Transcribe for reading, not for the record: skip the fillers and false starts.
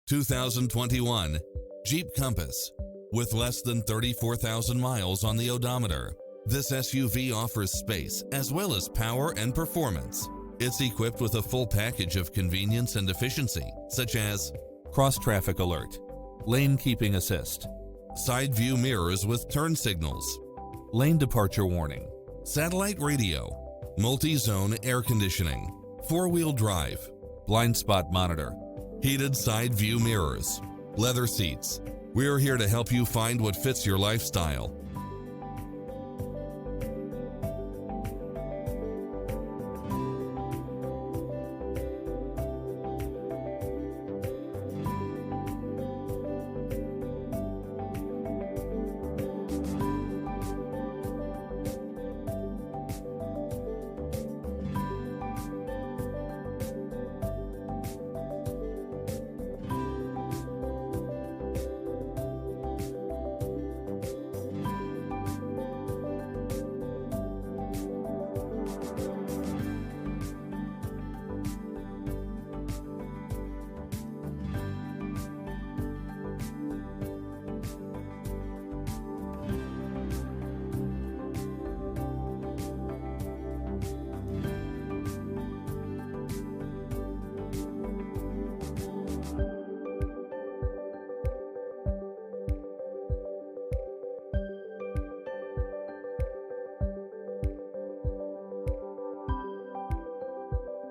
2021 Jeep Compass. With less than 34,000 miles on the odometer, this SUV offers space as well as power and performance. It's equipped with a full package of convenience and efficiency, such as cross-traffic alert, lane keeping assist, side view mirrors with turn signals, lane departure warning, satellite radio, multi-zone air conditioning, four-wheel drive, blind spot monitor, heated side view mirrors, leather seats. We're here to help you find what fits your lifestyle.